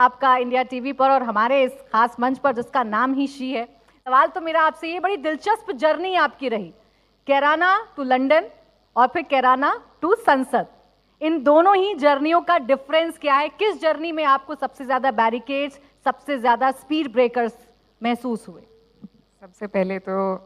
आपका India TV पर और हमारे इस खास मंच पर जिसका नाम ही शी है। सवाल तो मेरा आपसे ये, बड़ी दिलचस्प जर्नी आपकी रही, कैराना टू लंदन और फिर कैराना टू संसद। इन दोनों ही जर्नियों का डिफरेंस क्या है? किस जर्नी में आपको सबसे ज्यादा बैरिकेड्स, सबसे ज्यादा स्पीड ब्रेकर्स महसूस हुए? सबसे पहले तो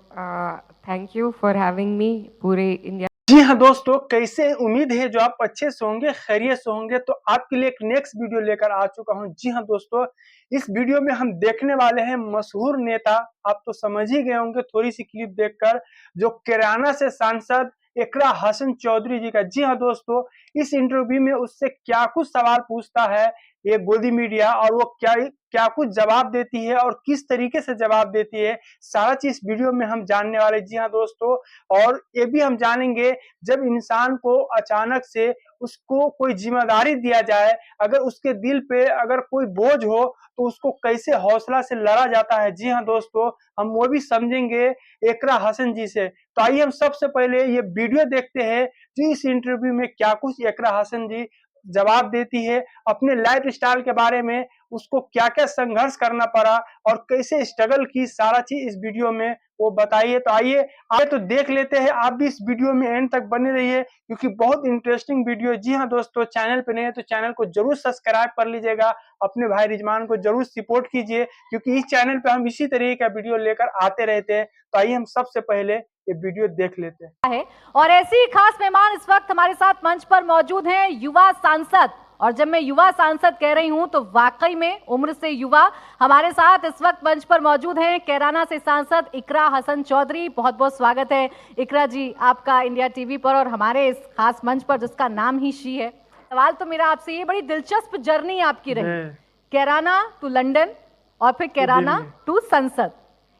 thank you for having me पूरे इंडिया। जी हाँ दोस्तों, कैसे उम्मीद है जो आप अच्छे से होंगे, खैरियत से होंगे। तो आपके लिए एक नेक्स्ट वीडियो लेकर आ चुका हूँ। जी हाँ दोस्तों, इस वीडियो में हम देखने वाले हैं मशहूर नेता, आप तो समझ ही गए होंगे थोड़ी सी क्लिप देखकर, जो कैराना से सांसद इकरा हसन चौधरी जी का। जी हाँ दोस्तों, इस इंटरव्यू में उससे क्या कुछ सवाल पूछता है ये गोदी मीडिया, और वो क्या क्या कुछ जवाब देती है और किस तरीके से जवाब देती है, सारा चीज वीडियो में हम जानने वाले। जी हाँ दोस्तों, और ये भी हम जानेंगे जब इंसान को अचानक से उसको कोई जिम्मेदारी दिया जाए, अगर उसके दिल पे अगर कोई बोझ हो तो उसको कैसे हौसला से लड़ा जाता है। जी हाँ दोस्तों, हम वो भी समझेंगे इकरा हसन जी से। तो आइए हम सबसे पहले ये वीडियो देखते हैं कि इस इंटरव्यू में क्या कुछ इकरा हसन जी जवाब देती है, अपने लाइफ स्टाइल के बारे में, उसको क्या क्या संघर्ष करना पड़ा और कैसे स्ट्रगल की, सारा चीज इस वीडियो में वो बताइए। तो आइए तो देख लेते हैं। आप भी इस वीडियो में एंड तक बने रहिए क्योंकि बहुत इंटरेस्टिंग वीडियो है। जी हाँ दोस्तों, चैनल पे नए हैं तो चैनल को जरूर सब्सक्राइब कर लीजिएगा, अपने भाई रिजवान को जरूर सपोर्ट कीजिए क्योंकि इस चैनल पे हम इसी तरीके का वीडियो लेकर आते रहते हैं। तो आइए हम सबसे पहले ये वीडियो देख लेते हैं। और ऐसे ही खास मेहमान इस वक्त हमारे साथ मंच पर मौजूद हैं, युवा सांसद। और जब मैं युवा सांसद कह रही हूं तो वाकई में उम्र से युवा हमारे साथ इस वक्त मंच पर मौजूद हैं, कैराना से सांसद इकरा हसन चौधरी। बहुत बहुत स्वागत है इकरा जी आपका इंडिया टीवी पर और हमारे इस खास मंच पर जिसका नाम ही शी है। सवाल तो मेरा आपसे ये, बड़ी दिलचस्प जर्नी आपकी रही, कैराना टू लंदन और फिर कैराना टू संसद।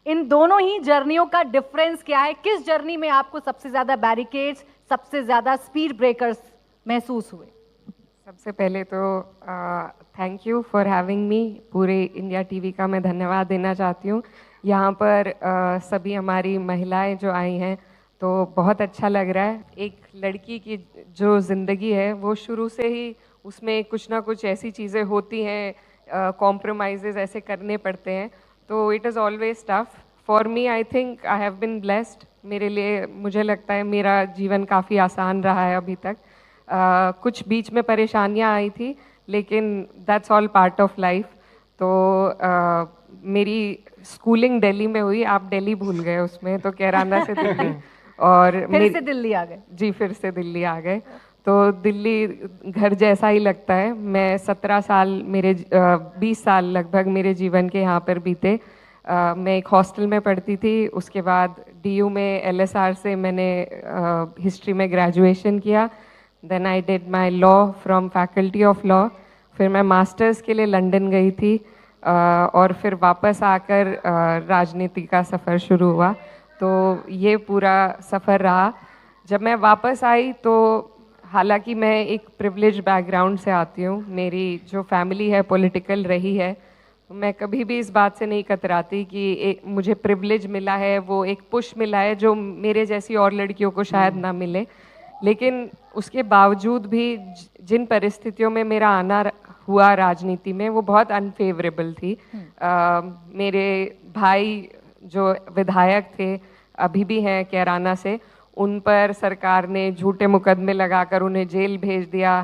इन दोनों ही जर्नियों का डिफरेंस क्या है? किस जर्नी में आपको सबसे ज्यादा बैरिकेड्स, सबसे ज्यादा स्पीड ब्रेकर्स महसूस हुए? सबसे पहले तो thank you for having me पूरे इंडिया टीवी का मैं धन्यवाद देना चाहती हूँ। यहाँ पर सभी हमारी महिलाएं जो आई हैं तो बहुत अच्छा लग रहा है। एक लड़की की जो ज़िंदगी है वो शुरू से ही उसमें कुछ ना कुछ ऐसी चीज़ें होती हैं, कॉम्प्रोमाइज़ ऐसे करने पड़ते हैं, तो it is always tough for me. I think I have been blessed. मेरे लिए मुझे लगता है मेरा जीवन काफ़ी आसान रहा है अभी तक। कुछ बीच में परेशानियां आई थी लेकिन that's all part of life. तो मेरी स्कूलिंग दिल्ली में हुई, आप दिल्ली भूल गए उसमें, तो कैराना से दिल्ली और फिर से दिल्ली आ गए? जी, फिर से दिल्ली आ गए। तो दिल्ली घर जैसा ही लगता है। मैं 17 साल, मेरे 20 साल लगभग मेरे जीवन के यहाँ पर बीते। मैं एक हॉस्टल में पढ़ती थी, उसके बाद डीयू में एलएसआर से मैंने हिस्ट्री में ग्रेजुएशन किया। Then I did my law from faculty of law. फिर मैं मास्टर्स के लिए लंदन गई थी और फिर वापस आकर राजनीति का सफ़र शुरू हुआ। तो ये पूरा सफ़र रहा। जब मैं वापस आई तो हालांकि मैं एक प्रिविलेज बैकग्राउंड से आती हूँ, मेरी जो फैमिली है पॉलिटिकल रही है, तो मैं कभी भी इस बात से नहीं कतराती कि मुझे प्रिविलेज मिला है, वो एक पुश मिला है जो मेरे जैसी और लड़कियों को शायद ना मिले। लेकिन उसके बावजूद भी जिन परिस्थितियों में मेरा आना हुआ राजनीति में वो बहुत अनफेवरेबल थी। मेरे भाई जो विधायक थे, अभी भी हैं कैराना से, उन पर सरकार ने झूठे मुकदमे लगाकर उन्हें जेल भेज दिया।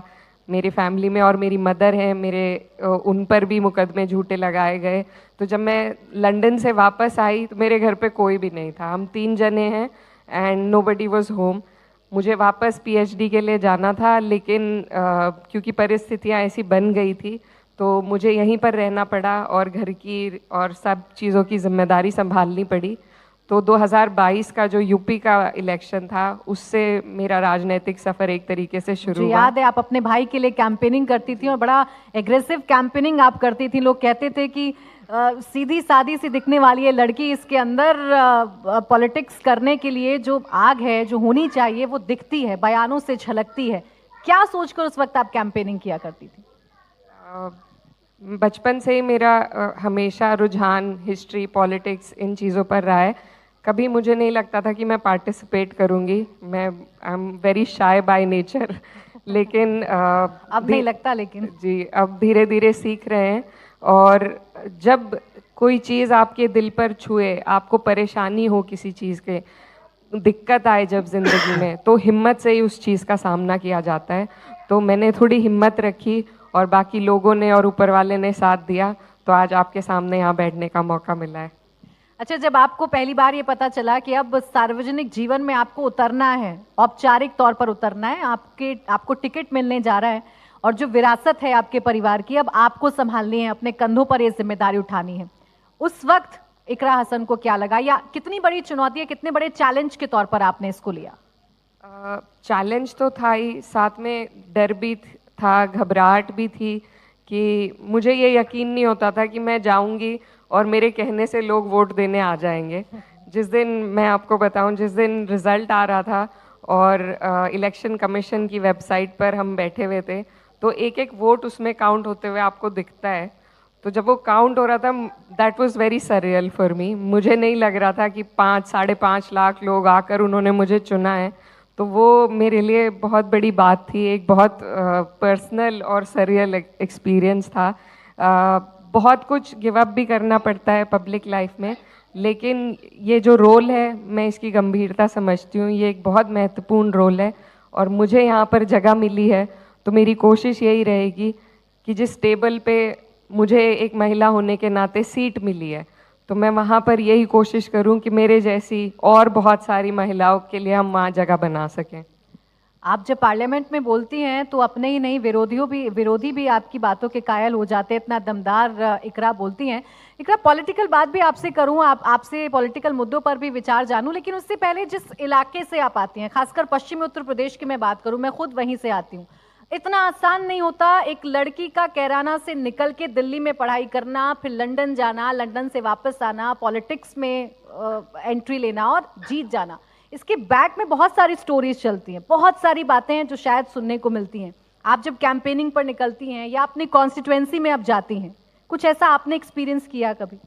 मेरी फैमिली में और मेरी मदर हैं, उन पर भी मुकदमे झूठे लगाए गए। तो जब मैं लंदन से वापस आई तो मेरे घर पे कोई भी नहीं था, हम 3 जने हैं एंड नोबडी वाज होम। मुझे वापस पीएचडी के लिए जाना था लेकिन क्योंकि परिस्थितियाँ ऐसी बन गई थी तो मुझे यहीं पर रहना पड़ा और घर की और सब चीज़ों की जिम्मेदारी संभालनी पड़ी। तो 2022 का जो यूपी का इलेक्शन था उससे मेरा राजनीतिक सफ़र एक तरीके से शुरू हुआ। याद है आप अपने भाई के लिए कैंपेनिंग करती थी और बड़ा एग्रेसिव कैंपेनिंग आप करती थी। लोग कहते थे कि सीधी सादी सी दिखने वाली है लड़की, इसके अंदर पॉलिटिक्स करने के लिए जो आग है, जो होनी चाहिए, वो दिखती है, बयानों से झलकती है। क्या सोचकर उस वक्त आप कैंपेनिंग किया करती थी? बचपन से ही मेरा हमेशा रुझान हिस्ट्री, पॉलिटिक्स, इन चीज़ों पर रहा है। कभी मुझे नहीं लगता था कि मैं पार्टिसिपेट करूंगी। मैं I am very shy by nature. लेकिन अब नहीं लगता, लेकिन जी अब धीरे धीरे सीख रहे हैं। और जब कोई चीज़ आपके दिल पर छुए, आपको परेशानी हो किसी चीज़ के, दिक्कत आए जब ज़िंदगी में, तो हिम्मत से ही उस चीज़ का सामना किया जाता है। तो मैंने थोड़ी हिम्मत रखी और बाकी लोगों ने और ऊपर वाले ने साथ दिया, तो आज आपके सामने यहाँ बैठने का मौका मिला है। अच्छा, जब आपको पहली बार ये पता चला कि अब सार्वजनिक जीवन में आपको उतरना है, औपचारिक तौर पर उतरना है, आपको टिकट मिलने जा रहा है और जो विरासत है आपके परिवार की अब आपको संभालनी है, अपने कंधों पर ये जिम्मेदारी उठानी है, उस वक्त इकरा हसन को क्या लगा, या कितनी बड़ी चुनौती है, कितने बड़े चैलेंज के तौर पर आपने इसको लिया? चैलेंज तो था ही, साथ में डर भी था, घबराहट भी थी कि मुझे ये यकीन नहीं होता था कि मैं जाऊंगी और मेरे कहने से लोग वोट देने आ जाएंगे। जिस दिन, मैं आपको बताऊं, जिस दिन रिजल्ट आ रहा था और इलेक्शन कमीशन की वेबसाइट पर हम बैठे हुए थे, तो एक एक वोट उसमें काउंट होते हुए आपको दिखता है। तो जब वो काउंट हो रहा था, that was very surreal for me. मुझे नहीं लग रहा था कि 5-5.5 लाख लोग आकर उन्होंने मुझे चुना है। तो वो मेरे लिए बहुत बड़ी बात थी, एक बहुत पर्सनल और सरियल एक्सपीरियंस था। बहुत कुछ गिव अप भी करना पड़ता है पब्लिक लाइफ में, लेकिन ये जो रोल है, मैं इसकी गंभीरता समझती हूँ। ये एक बहुत महत्वपूर्ण रोल है और मुझे यहाँ पर जगह मिली है, तो मेरी कोशिश यही रहेगी कि जिस टेबल पे मुझे एक महिला होने के नाते सीट मिली है, तो मैं वहाँ पर यही कोशिश करूँ कि मेरे जैसी और बहुत सारी महिलाओं के लिए हम वहाँ जगह बना सकें। आप जब पार्लियामेंट में बोलती हैं तो अपने ही नहीं, विरोधी भी आपकी बातों के कायल हो जाते हैं, इतना दमदार इकरा बोलती हैं। इकरा, पॉलिटिकल बात भी आपसे करूं, आपसे पॉलिटिकल मुद्दों पर भी विचार जानूं, लेकिन उससे पहले जिस इलाके से आप आती हैं, खासकर पश्चिमी उत्तर प्रदेश की मैं बात करूं, मैं खुद वहीं से आती हूँ। इतना आसान नहीं होता एक लड़की का कैराना से निकल के दिल्ली में पढ़ाई करना, फिर लंदन जाना, लंदन से वापस आना, पॉलिटिक्स में एंट्री लेना और जीत जाना। इसके बैक में बहुत सारी स्टोरीज चलती हैं, बहुत सारी बातें हैं जो शायद सुनने को मिलती हैं। आप जब कैंपेनिंग पर निकलती हैं या अपनी कॉन्स्टिट्यूएंसी में आप जाती हैं, कुछ ऐसा आपने एक्सपीरियंस किया कभी?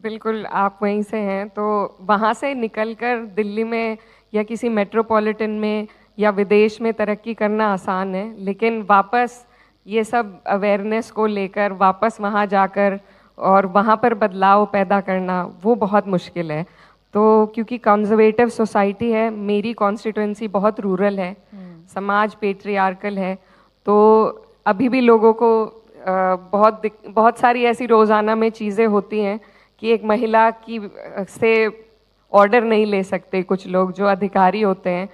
बिल्कुल, आप वहीं से हैं, तो वहाँ से निकलकर दिल्ली में या किसी मेट्रोपॉलिटन में या विदेश में तरक्की करना आसान है, लेकिन वापस ये सब अवेयरनेस को लेकर वापस वहाँ जाकर और वहाँ पर बदलाव पैदा करना, वो बहुत मुश्किल है। तो क्योंकि कंजर्वेटिव सोसाइटी है, मेरी कॉन्स्टिट्यूएंसी बहुत रूरल है, समाज पेट्रियार्कल है, तो अभी भी लोगों को बहुत सारी ऐसी रोज़ाना में चीज़ें होती हैं कि एक महिला की से ऑर्डर नहीं ले सकते कुछ लोग जो अधिकारी होते हैं।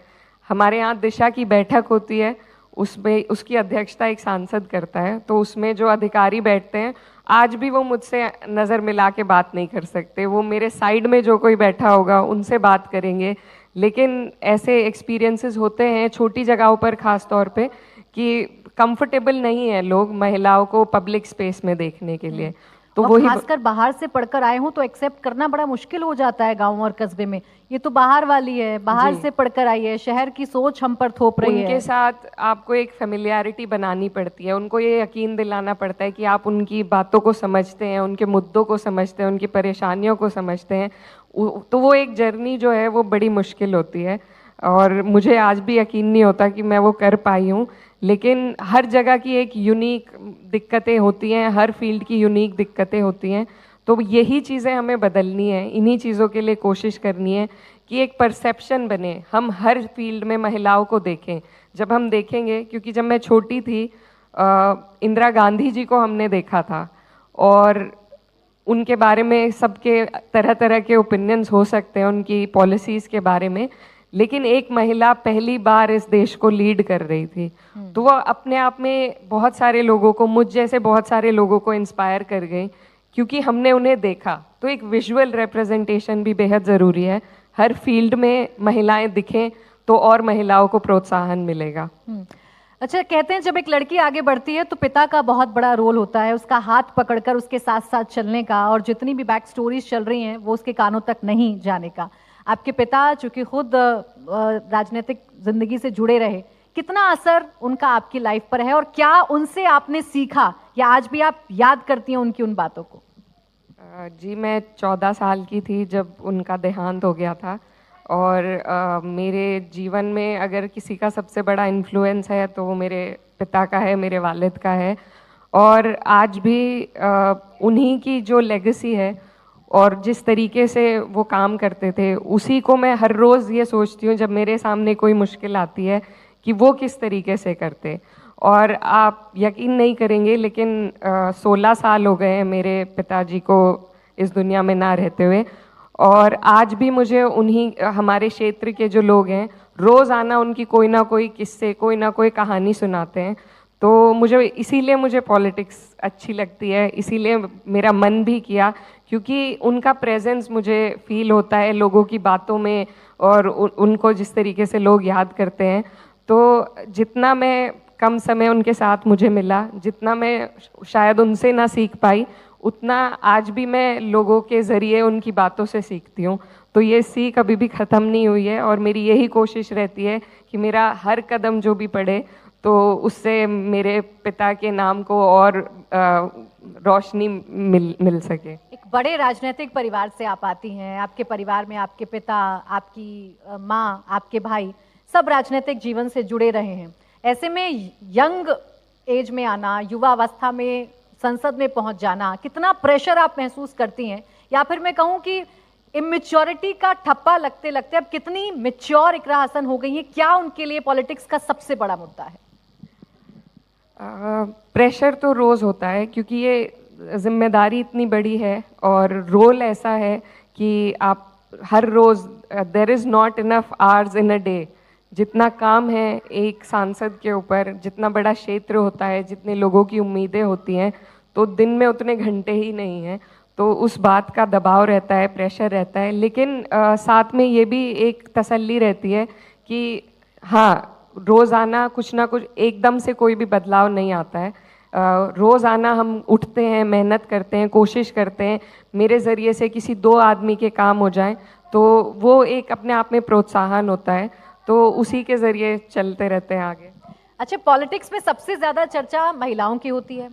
हमारे यहाँ दिशा की बैठक होती है, उसमें उसकी अध्यक्षता एक सांसद करता है, तो उसमें जो अधिकारी बैठते हैं, आज भी वो मुझसे नज़र मिला के बात नहीं कर सकते, वो मेरे साइड में जो कोई बैठा होगा उनसे बात करेंगे। लेकिन ऐसे एक्सपीरियंसेस होते हैं छोटी जगहों पर ख़ास तौर पे कि कंफर्टेबल नहीं है लोग महिलाओं को पब्लिक स्पेस में देखने के लिए। तो और वही खासकर बाहर से पढ़कर आए हूँ तो एक्सेप्ट करना बड़ा मुश्किल हो जाता है गांव और कस्बे में। ये तो बाहर वाली है, बाहर से पढ़कर आई है, शहर की सोच हम पर थोप रही है। उनके साथ आपको एक फेमिलियरिटी बनानी पड़ती है, उनको ये यकीन दिलाना पड़ता है कि आप उनकी बातों को समझते हैं, उनके मुद्दों को समझते हैं, उनकी परेशानियों को समझते हैं। तो वो एक जर्नी जो है वो बड़ी मुश्किल होती है और मुझे आज भी यकीन नहीं होता कि मैं वो कर पाई हूँ। लेकिन हर जगह की एक यूनिक दिक्कतें होती हैं, हर फील्ड की यूनिक दिक्कतें होती हैं, तो यही चीज़ें हमें बदलनी है, इन्हीं चीज़ों के लिए कोशिश करनी है कि एक परसेप्शन बने, हम हर फील्ड में महिलाओं को देखें। जब हम देखेंगे, क्योंकि जब मैं छोटी थी इंदिरा गांधी जी को हमने देखा था और उनके बारे में सबके तरह तरह के ओपिनियंस हो सकते हैं उनकी पॉलिसीज़ के बारे में, लेकिन एक महिला पहली बार इस देश को लीड कर रही थी, तो वो अपने आप में बहुत सारे लोगों को, मुझ जैसे बहुत सारे लोगों को इंस्पायर कर गई, क्योंकि हमने उन्हें देखा। तो एक विजुअल रिप्रेजेंटेशन भी बेहद ज़रूरी है, हर फील्ड में महिलाएं दिखें तो और महिलाओं को प्रोत्साहन मिलेगा। अच्छा, कहते हैं जब एक लड़की आगे बढ़ती है तो पिता का बहुत बड़ा रोल होता है, उसका हाथ पकड़कर उसके साथ साथ चलने का, और जितनी भी बैक स्टोरीज चल रही हैं वो उसके कानों तक नहीं जाने का। आपके पिता चूंकि खुद राजनीतिक जिंदगी से जुड़े रहे, कितना असर उनका आपकी लाइफ पर है और क्या उनसे आपने सीखा या आज भी आप याद करती हैं उनकी उन बातों को? जी, मैं 14 साल की थी जब उनका देहांत हो गया था और मेरे जीवन में अगर किसी का सबसे बड़ा इन्फ्लुएंस है तो वो मेरे पिता का है, मेरे वालिद का है। और आज भी उन्हीं की जो लेगेसी है और जिस तरीके से वो काम करते थे, उसी को मैं हर रोज़ ये सोचती हूँ जब मेरे सामने कोई मुश्किल आती है कि वो किस तरीके से करते। और आप यकीन नहीं करेंगे, लेकिन 16 साल हो गए हैं मेरे पिताजी को इस दुनिया में ना रहते हुए, और आज भी मुझे उन्हीं हमारे क्षेत्र के जो लोग हैं रोज़ाना उनकी कोई ना कोई किस्से, कोई ना कोई कहानी सुनाते हैं। तो इसीलिए मुझे पॉलिटिक्स अच्छी लगती है, इसीलिए मेरा मन भी किया, क्योंकि उनका प्रेजेंस मुझे फील होता है लोगों की बातों में, और उनको जिस तरीके से लोग याद करते हैं। तो जितना मैं कम समय उनके साथ मुझे मिला, जितना मैं शायद उनसे ना सीख पाई, उतना आज भी मैं लोगों के ज़रिए उनकी बातों से सीखती हूँ। तो ये सीख अभी भी ख़त्म नहीं हुई है, और मेरी यही कोशिश रहती है कि मेरा हर कदम जो भी पड़े तो उससे मेरे पिता के नाम को और रोशनी मिल सके। एक बड़े राजनीतिक परिवार से आप आती हैं, आपके परिवार में आपके पिता, आपकी माँ, आपके भाई सब राजनीतिक जीवन से जुड़े रहे हैं। ऐसे में यंग एज में आना, युवा अवस्था में संसद में पहुंच जाना, कितना प्रेशर आप महसूस करती हैं, या फिर मैं कहूं कि इमेच्योरिटी का ठप्पा लगते लगते अब कितनी मेच्योर इकरा हसन हो गई है? क्या उनके लिए पॉलिटिक्स का सबसे बड़ा मुद्दा है? प्रेशर तो रोज़ होता है, क्योंकि ये जिम्मेदारी इतनी बड़ी है और रोल ऐसा है कि आप हर रोज़, there is not enough hours in a day. जितना काम है एक सांसद के ऊपर, जितना बड़ा क्षेत्र होता है, जितने लोगों की उम्मीदें होती हैं, तो दिन में उतने घंटे ही नहीं हैं। तो उस बात का दबाव रहता है, प्रेशर रहता है, लेकिन साथ में ये भी एक तसल्ली रहती है कि हाँ, रोज़ाना कुछ ना कुछ, एकदम से कोई भी बदलाव नहीं आता है। रोज़ाना हम उठते हैं, मेहनत करते हैं, कोशिश करते हैं मेरे ज़रिए से किसी 2 आदमी के काम हो जाएं, तो वो एक अपने आप में प्रोत्साहन होता है। तो उसी के ज़रिए चलते रहते हैं आगे। अच्छा, पॉलिटिक्स में सबसे ज़्यादा चर्चा महिलाओं की होती है,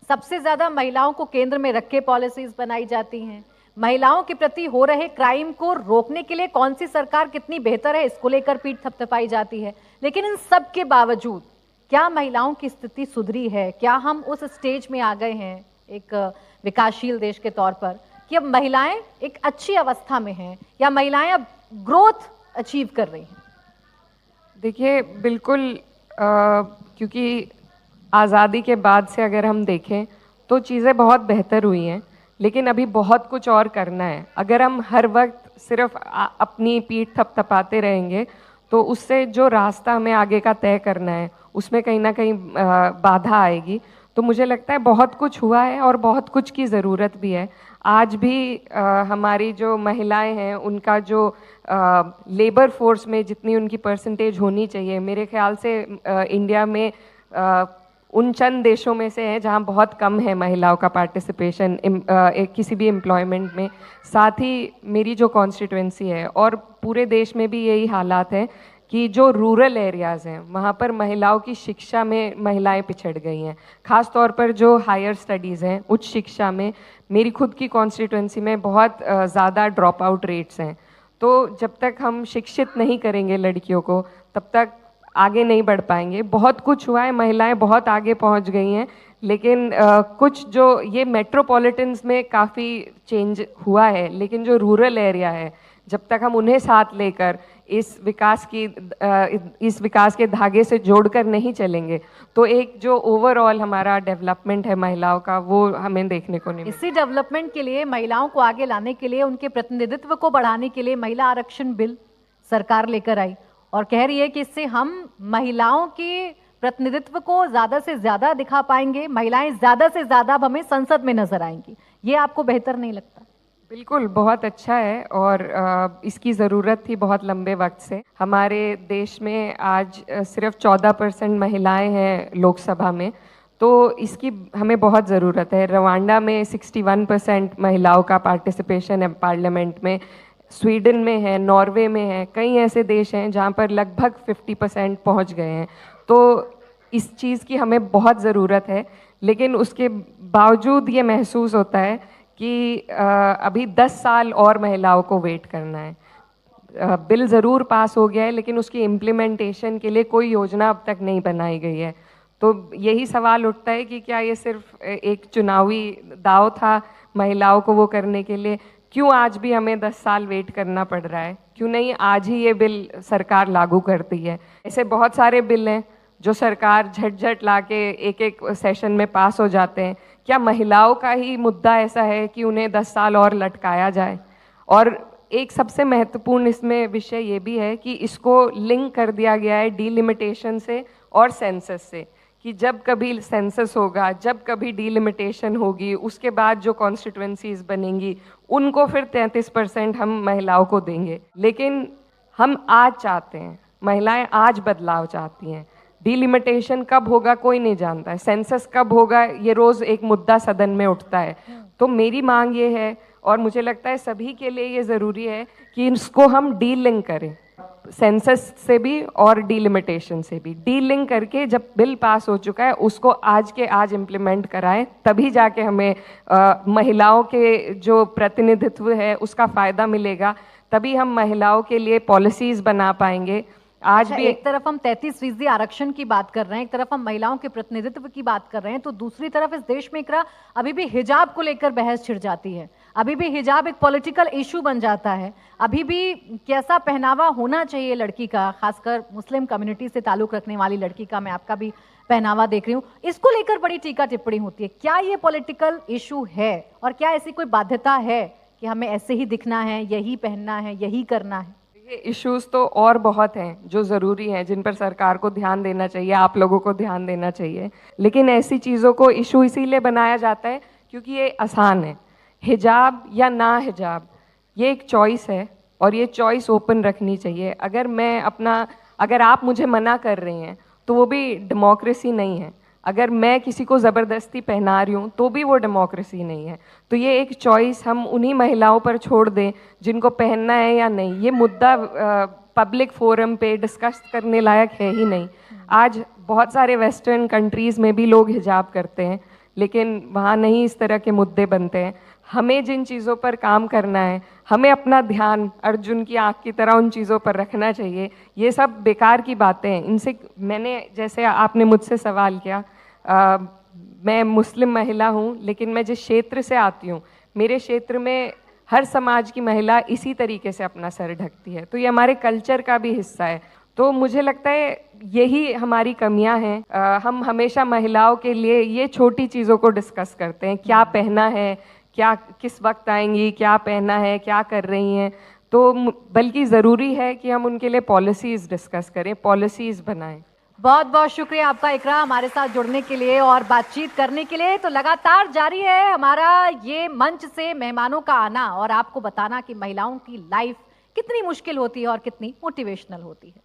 सबसे ज़्यादा महिलाओं को केंद्र में रख के पॉलिसीज बनाई जाती हैं। महिलाओं के प्रति हो रहे क्राइम को रोकने के लिए कौन सी सरकार कितनी बेहतर है, इसको लेकर पीठ थपथपाई जाती है। लेकिन इन सब के बावजूद क्या महिलाओं की स्थिति सुधरी है? क्या हम उस स्टेज में आ गए हैं एक विकासशील देश के तौर पर कि अब महिलाएं एक अच्छी अवस्था में हैं, या महिलाएं अब ग्रोथ अचीव कर रही हैं? देखिए, बिल्कुल, क्योंकि आज़ादी के बाद से अगर हम देखें तो चीज़ें बहुत बेहतर हुई हैं, लेकिन अभी बहुत कुछ और करना है। अगर हम हर वक्त सिर्फ अपनी पीठ थपथपाते रहेंगे तो उससे जो रास्ता हमें आगे का तय करना है उसमें कहीं ना कहीं बाधा आएगी। तो मुझे लगता है बहुत कुछ हुआ है और बहुत कुछ की ज़रूरत भी है। आज भी हमारी जो महिलाएं हैं उनका जो लेबर फोर्स में जितनी उनकी परसेंटेज होनी चाहिए, मेरे ख्याल से इंडिया में उन चंद देशों में से है जहां बहुत कम है महिलाओं का पार्टिसिपेशन किसी भी एम्प्लॉयमेंट में। साथ ही मेरी जो कॉन्स्टिट्यूएंसी है और पूरे देश में भी यही हालात है कि जो रूरल एरियाज़ हैं वहाँ पर महिलाओं की शिक्षा में महिलाएं पिछड़ गई हैं। ख़ास तौर पर जो हायर स्टडीज़ हैं, उच्च शिक्षा में मेरी खुद की कॉन्स्टिट्यूएंसी में बहुत ज़्यादा ड्रॉप आउट रेट्स हैं। तो जब तक हम शिक्षित नहीं करेंगे लड़कियों को, तब तक आगे नहीं बढ़ पाएंगे। बहुत कुछ हुआ है, महिलाएं बहुत आगे पहुंच गई हैं, लेकिन कुछ जो ये मेट्रोपॉलिटन्स में काफ़ी चेंज हुआ है, लेकिन जो रूरल एरिया है, जब तक हम उन्हें साथ लेकर इस विकास के धागे से जोड़कर नहीं चलेंगे, तो एक जो ओवरऑल हमारा डेवलपमेंट है महिलाओं का, वो हमें देखने को नहीं मिलेगा। इसी डेवलपमेंट के लिए, महिलाओं को आगे लाने के लिए, उनके प्रतिनिधित्व को बढ़ाने के लिए महिला आरक्षण बिल सरकार लेकर आई और कह रही है कि इससे हम महिलाओं के प्रतिनिधित्व को ज़्यादा से ज़्यादा दिखा पाएंगे, महिलाएं ज़्यादा से ज़्यादा अब हमें संसद में नजर आएंगी। ये आपको बेहतर नहीं लगता? बिल्कुल, बहुत अच्छा है, और इसकी ज़रूरत थी बहुत लंबे वक्त से। हमारे देश में आज सिर्फ 14% महिलाएं हैं लोकसभा में, तो इसकी हमें बहुत ज़रूरत है। रवांडा में 61% महिलाओं का पार्टिसिपेशन है पार्लियामेंट में, स्वीडन में है, नॉर्वे में है, कई ऐसे देश हैं जहाँ पर लगभग 50% पहुँच गए हैं। तो इस चीज़ की हमें बहुत ज़रूरत है, लेकिन उसके बावजूद ये महसूस होता है कि अभी 10 साल और महिलाओं को वेट करना है। बिल ज़रूर पास हो गया है, लेकिन उसकी इम्प्लीमेंटेशन के लिए कोई योजना अब तक नहीं बनाई गई है। तो यही सवाल उठता है कि क्या ये सिर्फ एक चुनावी दांव था महिलाओं को वो करने के लिए? क्यों आज भी हमें 10 साल वेट करना पड़ रहा है? क्यों नहीं आज ही ये बिल सरकार लागू करती है? ऐसे बहुत सारे बिल हैं जो सरकार झट ला के एक सेशन में पास हो जाते हैं। क्या महिलाओं का ही मुद्दा ऐसा है कि उन्हें 10 साल और लटकाया जाए? और एक सबसे महत्वपूर्ण इसमें विषय ये भी है कि इसको लिंक कर दिया गया है डीलिमिटेशन से और सेंसस से, कि जब कभी सेंसस होगा, जब कभी डीलिमिटेशन होगी, उसके बाद जो कॉन्स्टिट्यूएंसीज बनेंगी उनको फिर 33% हम महिलाओं को देंगे। लेकिन हम आज चाहते हैं, महिलाएं आज बदलाव चाहती हैं। डीलिमिटेशन कब होगा कोई नहीं जानता है, सेंसस कब होगा ये रोज़ एक मुद्दा सदन में उठता है। तो मेरी मांग ये है, और मुझे लगता है सभी के लिए ये ज़रूरी है कि इसको हम डीलिंक करें, सेंसस से भी और डीलिमिटेशन से भी। डीलिंक करके जब बिल पास हो चुका है उसको आज के आज इम्प्लीमेंट कराएं, तभी जाके हमें महिलाओं के जो प्रतिनिधित्व है उसका फ़ायदा मिलेगा, तभी हम महिलाओं के लिए पॉलिसीज़ बना पाएंगे। आज भी एक तरफ हम 33% आरक्षण की बात कर रहे हैं, एक तरफ हम महिलाओं के प्रतिनिधित्व की बात कर रहे हैं, तो दूसरी तरफ इस देश में इकरा अभी भी हिजाब को लेकर बहस छिड़ जाती है। अभी भी हिजाब एक पॉलिटिकल इशू बन जाता है। अभी भी कैसा पहनावा होना चाहिए लड़की का, खासकर मुस्लिम कम्युनिटी से ताल्लुक रखने वाली लड़की का, मैं आपका भी पहनावा देख रही हूँ, इसको लेकर बड़ी टीका टिप्पणी होती है। क्या ये पॉलिटिकल इशू है और क्या ऐसी कोई बाध्यता है कि हमें ऐसे ही दिखना है, यही पहनना है, यही करना है? ये इश्यूज तो और बहुत हैं जो ज़रूरी हैं, जिन पर सरकार को ध्यान देना चाहिए, आप लोगों को ध्यान देना चाहिए। लेकिन ऐसी चीज़ों को इशू इसीलिए बनाया जाता है क्योंकि ये आसान है। हिजाब या ना हिजाब ये एक चॉइस है और ये चॉइस ओपन रखनी चाहिए। अगर आप मुझे मना कर रहे हैं तो वो भी डेमोक्रेसी नहीं है। अगर मैं किसी को ज़बरदस्ती पहना रही हूँ तो भी वो डेमोक्रेसी नहीं है। तो ये एक चॉइस हम उन्हीं महिलाओं पर छोड़ दें जिनको पहनना है या नहीं। ये मुद्दा पब्लिक फोरम पे डिस्कस करने लायक है ही नहीं। आज बहुत सारे वेस्टर्न कंट्रीज़ में भी लोग हिजाब करते हैं, लेकिन वहाँ नहीं इस तरह के मुद्दे बनते हैं। हमें जिन चीज़ों पर काम करना है, हमें अपना ध्यान अर्जुन की आँख की तरह उन चीज़ों पर रखना चाहिए। ये सब बेकार की बातें हैं। इनसे मैंने, जैसे आपने मुझसे सवाल किया, मैं मुस्लिम महिला हूँ, लेकिन मैं जिस क्षेत्र से आती हूँ, मेरे क्षेत्र में हर समाज की महिला इसी तरीके से अपना सर ढकती है। तो ये हमारे कल्चर का भी हिस्सा है। तो मुझे लगता है यही हमारी कमियां हैं। हम हमेशा महिलाओं के लिए ये छोटी चीज़ों को डिस्कस करते हैं, क्या पहना है, क्या किस वक्त आएंगी, क्या पहना है, क्या कर रही हैं। तो बल्कि ज़रूरी है कि हम उनके लिए पॉलिसीज़ डिस्कस करें, पॉलिसीज़ बनाएं। बहुत बहुत शुक्रिया आपका इकरा, हमारे साथ जुड़ने के लिए और बातचीत करने के लिए। तो लगातार जारी है हमारा ये मंच से मेहमानों का आना और आपको बताना कि महिलाओं की लाइफ कितनी मुश्किल होती है और कितनी मोटिवेशनल होती है।